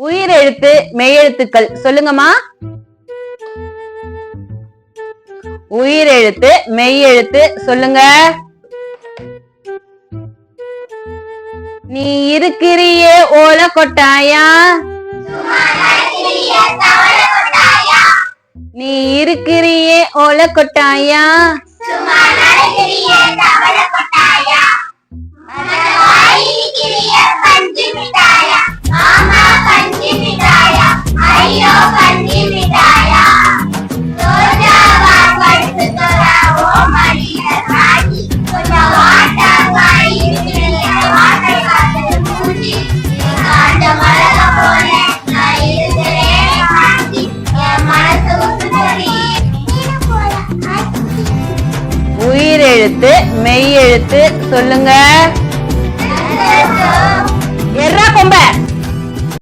உயிரெழுத்து மெய்யெழுத்துக்கள் சொல்லுங்கம்மா. உயிரெழுத்து மெய்யெழுத்து சொல்லுங்க. நீ இருக்கிறியே ஓல கொட்டாயா, நீ இருக்கிறியே ஓல கொட்டாயா, உயிரெழுத்து மெய்யெழுத்து சொல்லுங்க.